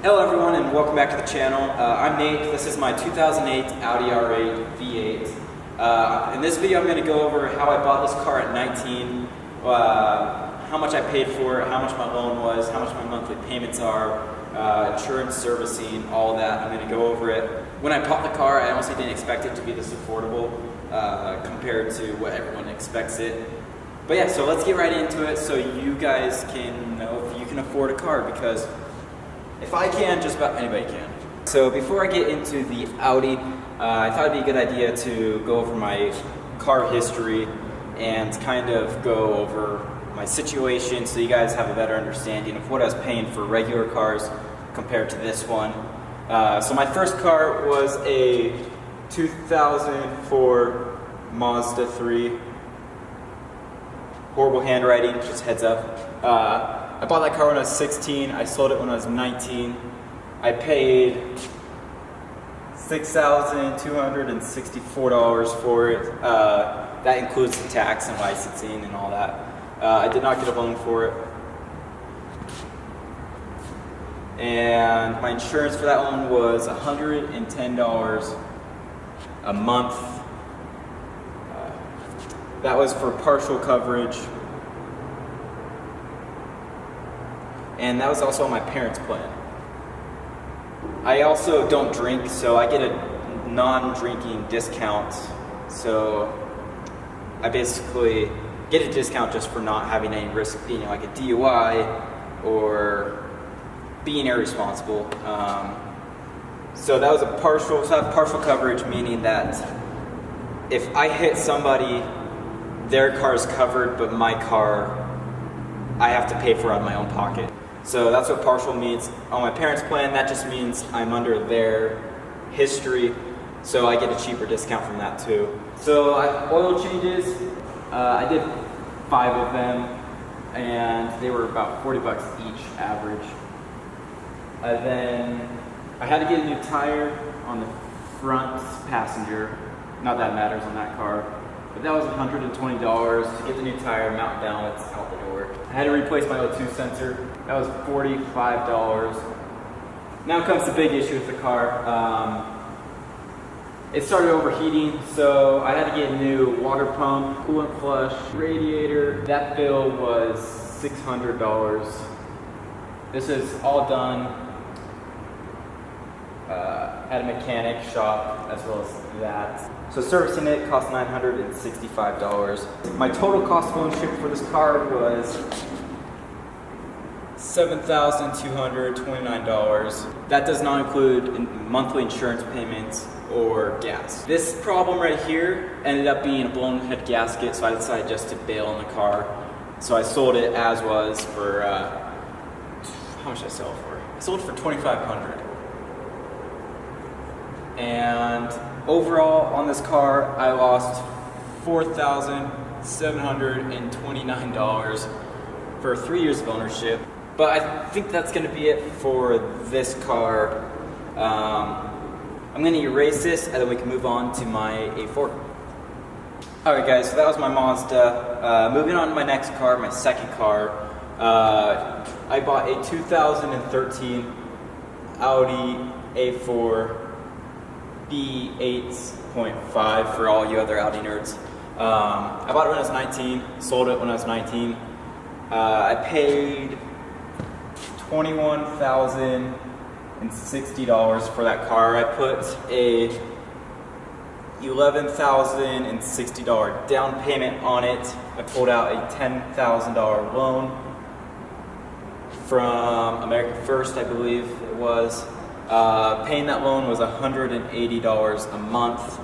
Hello everyone and welcome back to the channel. I'm Nate. This is my 2008 Audi R8 V8. In this video I'm going to go over how I bought this car at 19, how much I paid for it, how much my loan was, how much my monthly payments are, insurance, servicing, all that. I'm going to go over it. When I bought the car, I honestly didn't expect it to be this affordable compared to what everyone expects it. But yeah, so let's get right into it so you guys can know if you can afford a car, because if I can, just about anybody can. So before I get into the Audi, I thought it'd be a good idea to go over my car history and kind of go over my situation so you guys have a better understanding of what I was paying for regular cars compared to this one. So my first car was a 2004 Mazda 3. Horrible handwriting, just heads up. I bought that car when I was 16, I sold it when I was 19. I paid $6,264 for it. That includes the tax and licensing and all that. I did not get a loan for it. And my insurance for that one was $110 a month. That was for partial coverage. And that was also on my parents' plan. I also don't drink, so I get a non-drinking discount. So I basically get a discount just for not having any risk of being like a DUI or being irresponsible. So that was a partial, so I have partial coverage, meaning that if I hit somebody, their car is covered, but my car, I have to pay for out of my own pocket. So that's what partial means. On my parents' plan, that just means I'm under their history, so I get a cheaper discount from that too. So oil changes, I did 5 of them, and they were about 40 bucks each average. Then I had to get a new tire on the front passenger. Not that it matters on that car. But that was $120 to get the new tire, mount balance, out the door. I had to replace my O2 sensor. That was $45. Now comes the big issue with the car. It started overheating, so I had to get a new water pump, coolant flush, radiator. That bill was $600. This is all done at a mechanic shop as well as that. So servicing it cost $965. My total cost of ownership for this car was $7,229. That does not include monthly insurance payments or gas. This problem right here ended up being a blown head gasket, so I decided just to bail on the car. So I sold it as was for, how much did I sell it for? I sold it for $2,500. And overall on this car, I lost $4,729 for 3 years of ownership. But I think that's going to be it for this car. I'm going to erase this and then we can move on to my A4. Alright guys, so that was my Mazda. Moving on to my next car, my second car. I bought a 2013 Audi A4 B8.5 for all you other Audi nerds. I bought it when I was 19, sold it when I was 19. I paid $21,060 for that car. I put a $11,060 down payment on it. I pulled out a $10,000 loan from American First, I believe it was. Paying that loan was $180 a month,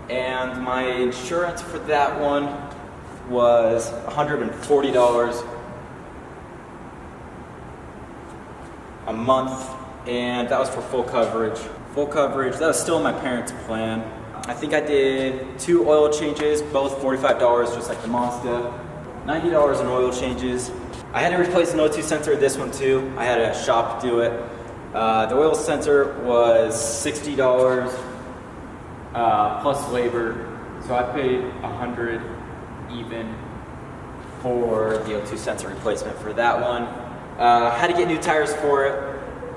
and my insurance for that one was $140 a month, and that was for full coverage. Full coverage, that was still in my parents' plan. I think I did 2 oil changes, both $45, just like the Mazda. $90 in oil changes. I had to replace an O2 sensor with this one too. I had a shop do it. The oil sensor was $60 plus labor, so I paid $100 even for the O2 sensor replacement for that one. Had to get new tires for it.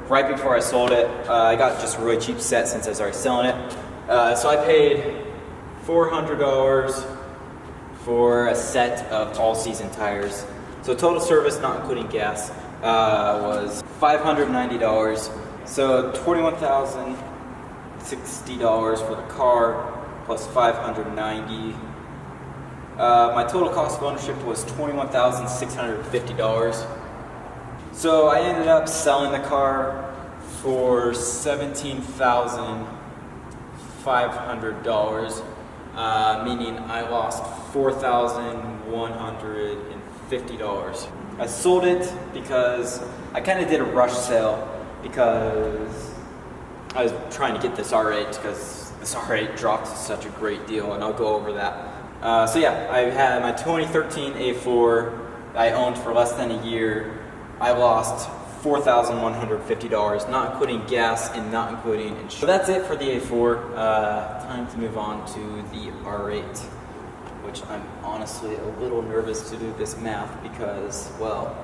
right before I sold it. I got just a really cheap set since I was already selling it. So I paid $400 for a set of all-season tires. So total service, not including gas, was $590. So $21,060 for the car plus $590. My total cost of ownership was $21,650. So I ended up selling the car for $17,500, meaning I lost $4,150. I sold it because I kind of did a rush sale because I was trying to get this R8 because this R8 dropped such a great deal, and I'll go over that. So yeah, I had my 2013 A4 I owned for less than a year. I lost $4,150, not including gas and not including insurance. So that's it for the A4. Time to move on to the R8, which I'm honestly a little nervous to do this math because, well,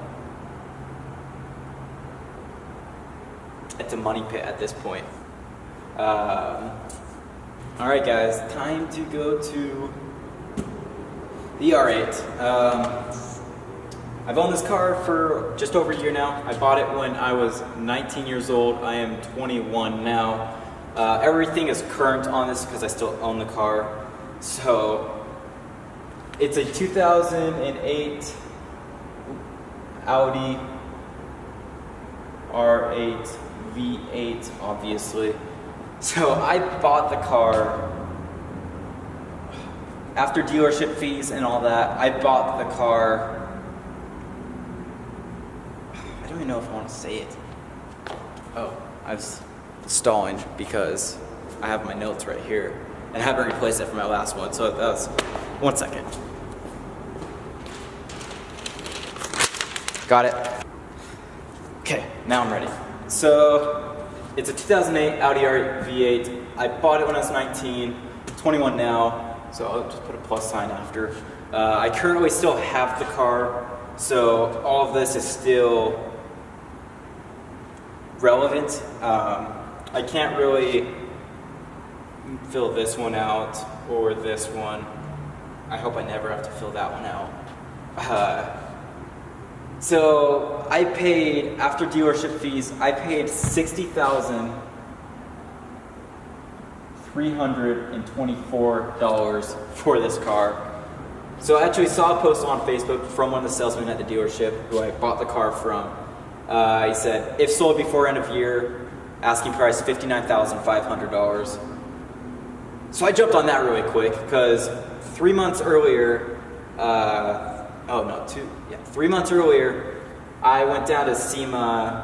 it's a money pit at this point. Alright guys, time to go to the R8. I've owned this car for just over a year now. I bought it when I was 19 years old. I am 21 now. Everything is current on this because I still own the car. So it's a 2008 Audi R8 V8, obviously. So I bought the car after dealership fees and all that. I bought the car. I don't even know if I want to say it. Oh, I was stalling because I have my notes right here and I haven't replaced it from my last one. So that was 1 second. Got it. Okay, now I'm ready. So it's a 2008 Audi R8 V8. I bought it when I was 19, 21 now, so I'll just put a plus sign after. I currently still have the car, so all of this is still relevant. I can't really fill this one out or this one. I hope I never have to fill that one out. So I paid, after dealership fees, I paid $60,324 for this car. So I actually saw a post on Facebook from one of the salesmen at the dealership who I bought the car from. He said, if sold before end of year, asking price $59,500. So I jumped on that really quick because 3 months earlier, 3 months earlier, I went down to SEMA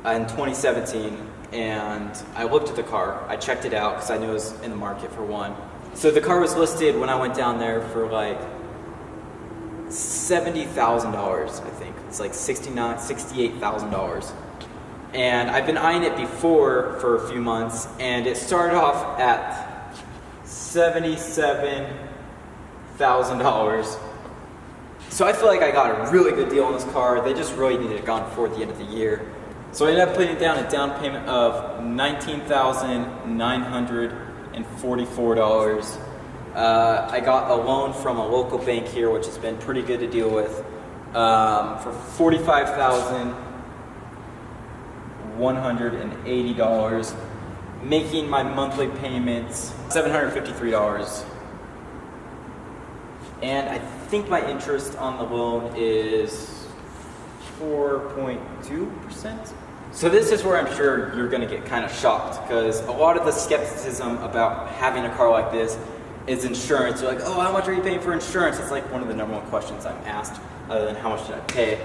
in 2017 and I looked at the car. I checked it out because I knew it was in the market for one. So the car was listed when I went down there for like $70,000, I think. It's like $68,000. And I've been eyeing it before for a few months and it started off at $77,000. So I feel like I got a really good deal on this car. They just really needed it gone before the end of the year. So I ended up putting down a down payment of $19,944. I got a loan from a local bank here, which has been pretty good to deal with, for $45,180, making my monthly payments $753. And I think my interest on the loan is 4.2%. So this is where I'm sure you're going to get kind of shocked because a lot of the skepticism about having a car like this is insurance. You're like, oh, how much are you paying for insurance? It's like one of the number one questions I'm asked, other than how much did I pay.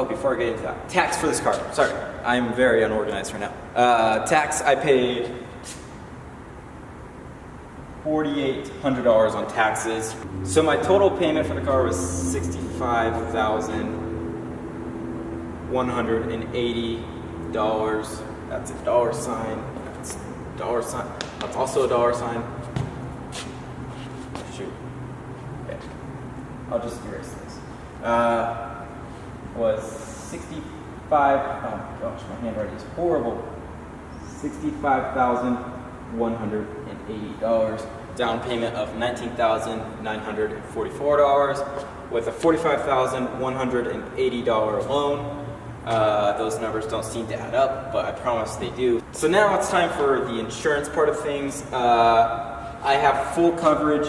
Before I get into that, tax for this car. Sorry, I'm very unorganized right now. Tax, I paid $4,800 on taxes. So my total payment for the car was $65,180. That's a dollar sign. That's a dollar sign. That's also a dollar sign. Shoot. Okay. I'll just erase this. was oh gosh, my handwriting is horrible. $65,180. Down payment of $19,944 with a $45,180 loan. Those numbers don't seem to add up, but I promise they do. So now it's time for the insurance part of things. I have full coverage,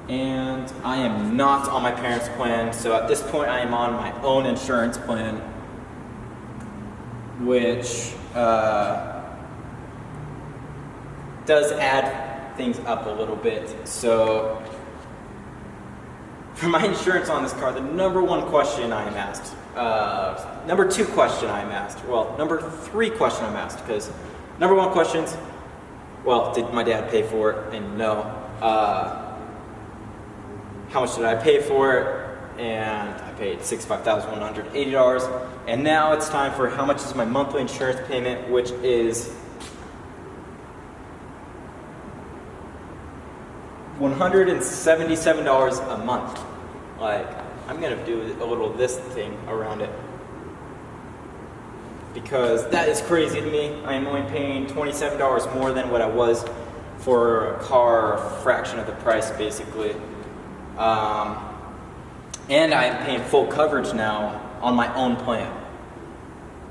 and I am not on my parents' plan. So at this point, I am on my own insurance plan, which does add things up a little bit. So for my insurance on this car, the number one question I am asked, number two question I am asked, well, number three question I'm asked, because number one questions, well, did my dad pay for it? And no. How much did I pay for it? And I paid $65,180. And now it's time for how much is my monthly insurance payment, which is $177 a month. Like, I'm gonna do a little this thing around it, because that is crazy to me. I am only paying $27 more than what I was for a car, a fraction of the price, basically. And I am paying full coverage now on my own plan.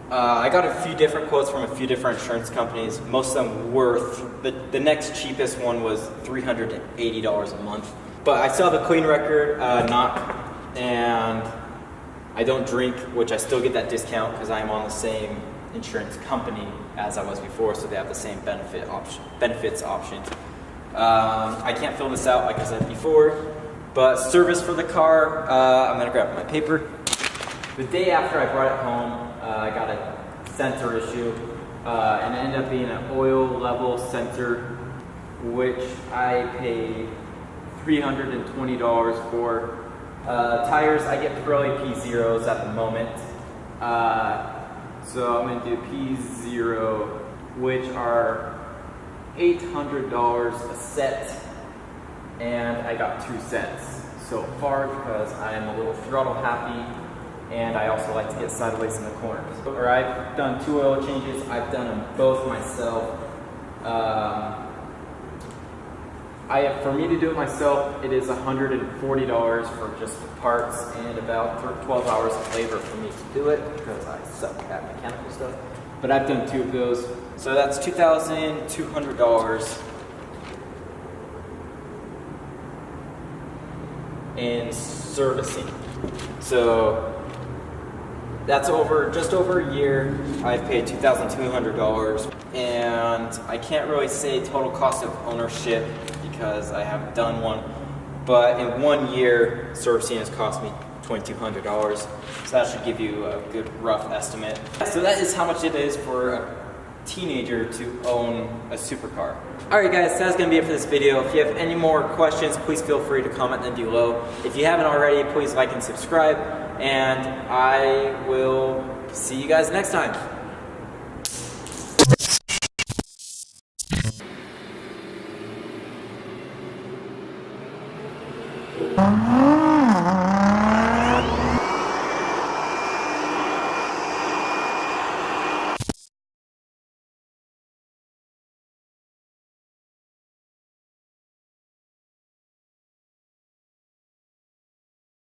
I got a few different quotes from a few different insurance companies. Most of them were, the next cheapest one was $380 a month. But I still have a clean record, and I don't drink, which I still get that discount because I am on the same insurance company as I was before, so they have the same benefits options. I can't fill this out like I said before, but service for the car, I'm gonna grab my paper. The day after I brought it home, I got a sensor issue, and it ended up being an oil level sensor, which I paid $320 for. Tires, I get Pirelli P0s at the moment. So I'm gonna do P0, which are $800 a set, and I got 2 sets so far because I am a little throttle happy, and I also like to get sideways in the corners. I've done 2 oil changes. I've done them both myself. For me to do it myself, it is $140 for just the parts and about 12 hours of labor for me to do it because I suck at mechanical stuff. But I've done 2 of those. So that's $2,200 in servicing. So that's just over a year. I've paid $2,200, and I can't really say total cost of ownership because I haven't done one, but in 1 year, servicing has cost me $2,200, so that should give you a good rough estimate. So that is how much it is for a teenager to own a supercar. Alright guys, that's going to be it for this video. If you have any more questions, please feel free to comment them below. If you haven't already, please like and subscribe, and I will see you guys next time.